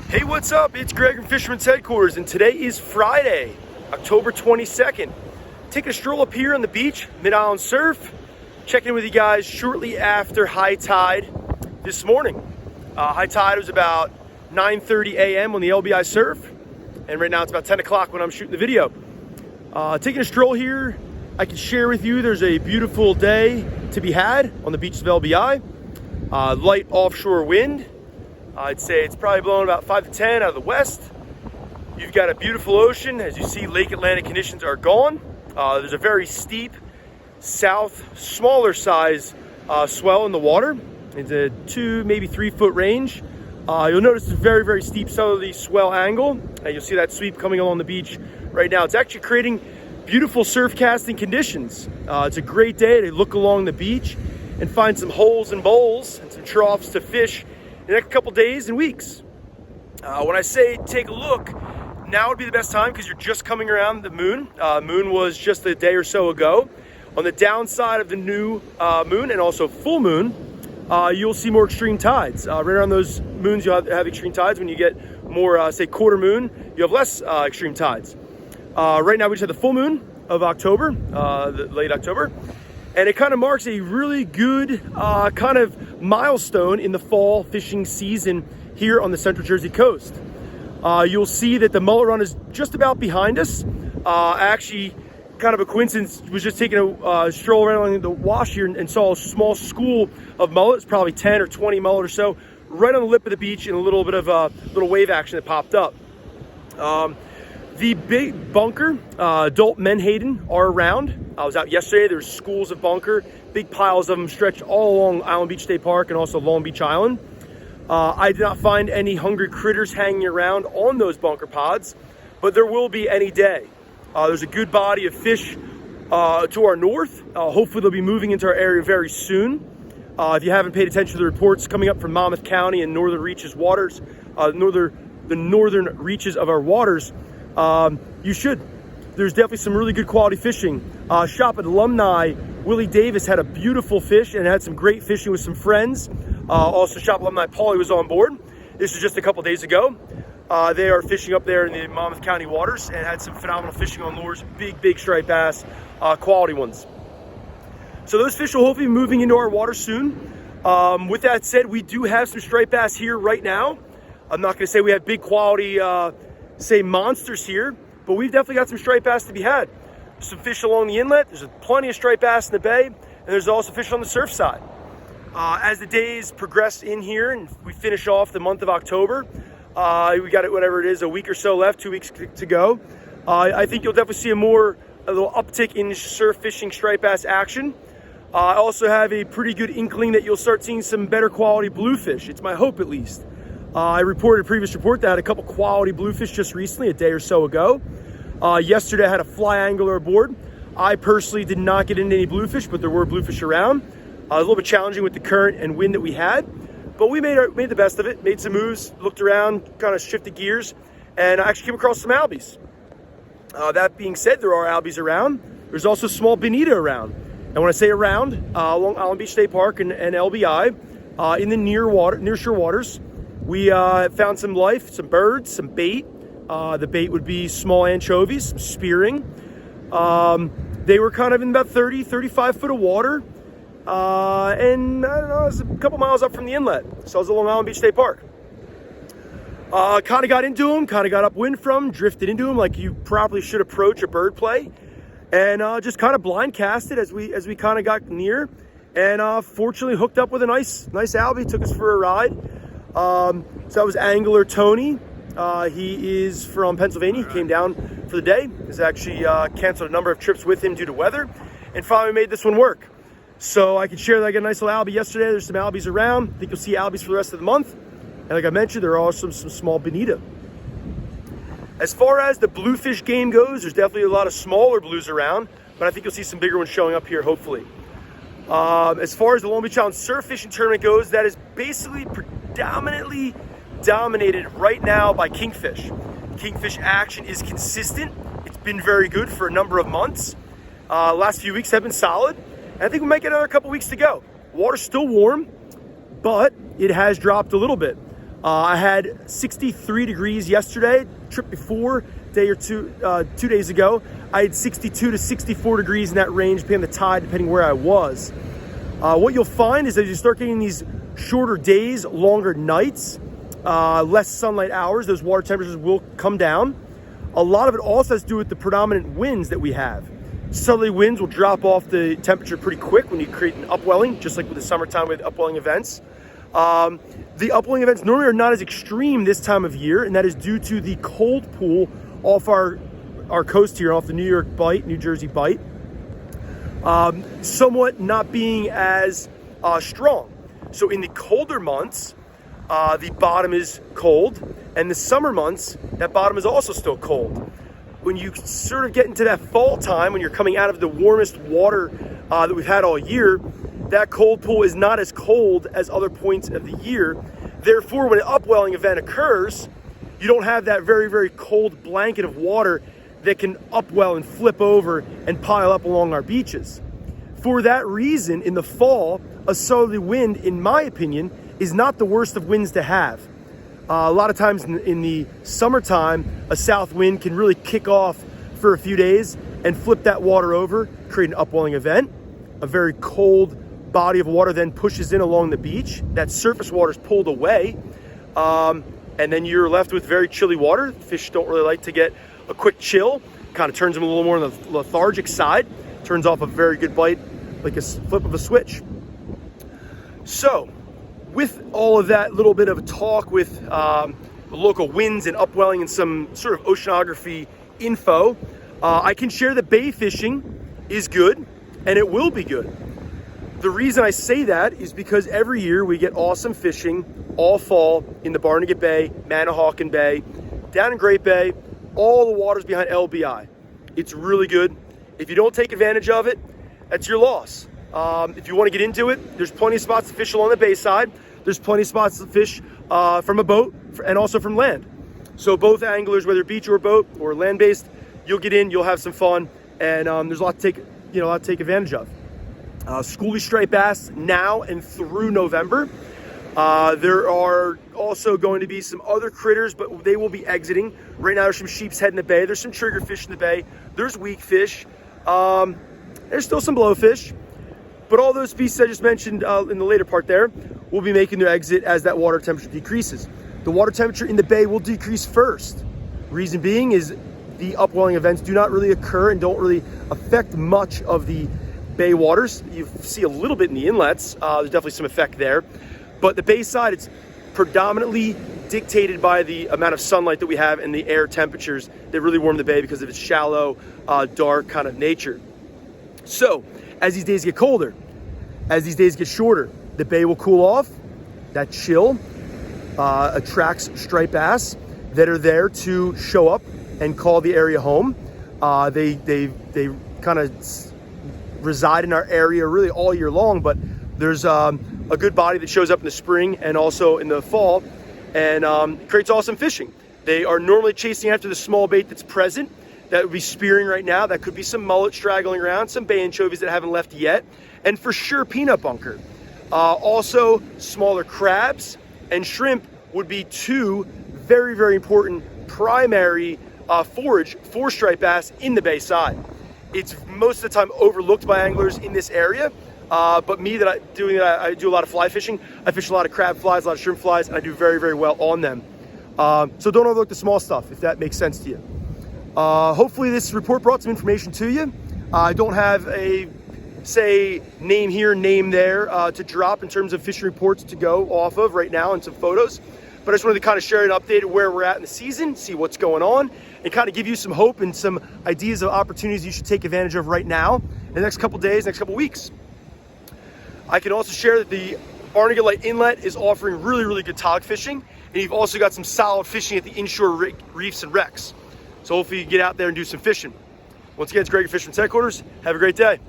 Hey, what's up? It's Greg from Fisherman's Headquarters, and today is Friday, October 22nd. Taking a stroll up here on the beach, Mid-Island Surf. Checking in with you guys shortly after high tide this morning. High tide was about 9:30 a.m. on the LBI Surf, and right now it's about 10 o'clock when I'm shooting the video. Taking a stroll here, I can share with you there's a beautiful day to be had on the beaches of LBI. Light offshore wind. I'd say it's probably blowing about 5 to 10 out of the west. You've got a beautiful ocean. As you see, Lake Atlantic conditions are gone. There's a very steep south, smaller size swell in the water. It's a 2, maybe 3 foot range. You'll notice a very, very steep southerly swell angle. You'll see that sweep coming along the beach right now. It's actually creating beautiful surf casting conditions. It's a great day to look along the beach and find some holes and bowls and some troughs to fish in the next couple days and weeks. When I say take a look, now would be the best time because you're just coming around the moon. Moon was just a day or so ago. On the downside of the new moon and also full moon, you'll see more extreme tides. Right around those moons, you'll have extreme tides. When you get more, say, quarter moon, you have less extreme tides. Right now, we just had the full moon of October, late October. And it kind of marks a really good kind of milestone in the fall fishing season here on the Central Jersey coast. You'll see that the mullet run is just about behind us. Actually, kind of a coincidence, was just taking a stroll around the wash here and saw a small school of mullets, probably 10 or 20 mullet or so, right on the lip of the beach in a little bit of a little wave action that popped up. The big bunker, adult menhaden are around. I was out yesterday. There's schools of bunker, big piles of them stretched all along Island Beach State Park and also Long Beach Island. I did not find any hungry critters hanging around on those bunker pods, but there will be any day. There's a good body of fish to our north. Hopefully they'll be moving into our area very soon. If you haven't paid attention to the reports coming up from Monmouth County and northern reaches waters, the northern reaches of our waters, you should. There's definitely some really good quality fishing. Shop at Alumni, Willie Davis had a beautiful fish and had some great fishing with some friends. Also Shop Alumni, Paulie was on board. This was just a couple days ago. They are fishing up there in the Monmouth County waters and had some phenomenal fishing on lures, big striped bass, quality ones. So those fish will hopefully be moving into our water soon. With that said, we do have some striped bass here right now. I'm not gonna say we have big quality, say monsters here, but we've definitely got some striped bass to be had. There's some fish along the inlet. There's plenty of striped bass in the bay, and there's also fish on the surf side. As the days progress in here and we finish off the month of October, we got it, whatever it is, a week or so left, 2 weeks to go. I think you'll definitely see a little uptick in surf fishing striped bass action. I also have a pretty good inkling that you'll start seeing some better quality bluefish. It's my hope, at least. I reported a previous report that I had a couple quality bluefish just recently, a day or so ago. Yesterday I had a fly angler aboard. I personally did not get into any bluefish, but there were bluefish around. A little bit challenging with the current and wind that we had, but we made the best of it, made some moves, looked around, kind of shifted gears, and I actually came across some albies. That being said, there are albies around. There's also small bonita around. And when I say around, along Island Beach State Park and LBI, in the nearshore waters, we found some life, some birds, some bait. The bait would be small anchovies, some spearing. They were kind of in about 30, 35 foot of water. And I don't know, it was a couple miles up from the inlet. So I was along Island Beach State Park. Kind of got into them, kind of got upwind from them, drifted into them like you probably should approach a bird play. And just kind of blind casted as we kind of got near. And fortunately hooked up with a nice albie, took us for a ride. So that was angler Tony. He is from Pennsylvania. He came down for the day. He's actually canceled a number of trips with him due to weather. And finally made this one work. So I can share that I got a nice little albie yesterday. There's some albies around. I think you'll see albies for the rest of the month. And like I mentioned, there are also some small bonita. As far as the bluefish game goes, there's definitely a lot of smaller blues around, but I think you'll see some bigger ones showing up here, hopefully. As far as the Long Beach Island Surf Fishing Tournament goes, that is basically predominantly dominated right now by kingfish. Kingfish action is consistent. It's been very good for a number of months. Last few weeks have been solid. And I think we might get another couple weeks to go. Water's still warm, but it has dropped a little bit. I had 63 degrees yesterday. Trip before, day or two 2 days ago, I had 62 to 64 degrees in that range, depending on the tide, depending where I was. What you'll find is as you start getting these shorter days, longer nights, less sunlight hours, those water temperatures will come down. A lot of it also has to do with the predominant winds that we have. Southerly winds will drop off the temperature pretty quick when you create an upwelling, just like with the summertime with upwelling events. The upwelling events normally are not as extreme this time of year, and that is due to the cold pool off our coast here, off the New York Bight, New Jersey Bight, somewhat not being as strong. So in the colder months, the bottom is cold, and the summer months, that bottom is also still cold. When you sort of get into that fall time, when you're coming out of the warmest water that we've had all year, that cold pool is not as cold as other points of the year. Therefore, when an upwelling event occurs, you don't have that very, very cold blanket of water that can upwell and flip over and pile up along our beaches. For that reason, in the fall, a southerly wind, in my opinion, is not the worst of winds to have. A lot of times in the summertime, a south wind can really kick off for a few days and flip that water over, create an upwelling event. A very cold body of water then pushes in along the beach. That surface water is pulled away, and then you're left with very chilly water. Fish don't really like to get a quick chill. Kind of turns them a little more on the lethargic side. Turns off a very good bite, like a flip of a switch. So, with all of that little bit of a talk with the local winds and upwelling and some sort of oceanography info, I can share that bay fishing is good, and it will be good. The reason I say that is because every year we get awesome fishing all fall in the Barnegat Bay, Manahawkin Bay, down in Great Bay, all the waters behind LBI. It's really good. If you don't take advantage of it, that's your loss. If you want to get into it, there's plenty of spots to fish along the bay side. There's plenty of spots to fish from a boat and also from land. So both anglers, whether beach or boat or land-based, you'll get in, you'll have some fun, and there's a lot to take advantage of. Schoolie striped bass now and through November. There are also going to be some other critters, but they will be exiting. Right now there's some sheep's head in the bay. There's some triggerfish in the bay. There's weak fish. There's still some blowfish. But all those species I just mentioned in the later part there will be making their exit as that water temperature decreases. The water temperature in the bay will decrease first. Reason being is the upwelling events do not really occur and don't really affect much of the bay waters. You see a little bit in the inlets. There's definitely some effect there. But the bay side, it's predominantly dictated by the amount of sunlight that we have and the air temperatures that really warm the bay because of its shallow, dark kind of nature. So, as these days get colder, as these days get shorter, the bay will cool off. That chill attracts striped bass that are there to show up and call the area home. They kind of reside in our area really all year long, but there's a good body that shows up in the spring and also in the fall and creates awesome fishing. They are normally chasing after the small bait that's present. That would be spearing right now. That could be some mullet straggling around, some bay anchovies that haven't left yet, and for sure peanut bunker. Also, smaller crabs and shrimp would be two very, very important primary forage for striped bass in the bay side. It's most of the time overlooked by anglers in this area, but me, I do a lot of fly fishing. I fish a lot of crab flies, a lot of shrimp flies, and I do very, very well on them. So don't overlook the small stuff, if that makes sense to you. Hopefully this report brought some information to you. I don't have a, say, name here, name there to drop in terms of fishing reports to go off of right now and some photos. But I just wanted to kind of share an update of where we're at in the season, see what's going on, and kind of give you some hope and some ideas of opportunities you should take advantage of right now in the next couple days, next couple weeks. I can also share that the Barnegat Light Inlet is offering really, really good tog fishing, and you've also got some solid fishing at the inshore reefs and wrecks. So hopefully you get out there and do some fishing. Once again, it's Greg at Fisherman's Headquarters. Have a great day.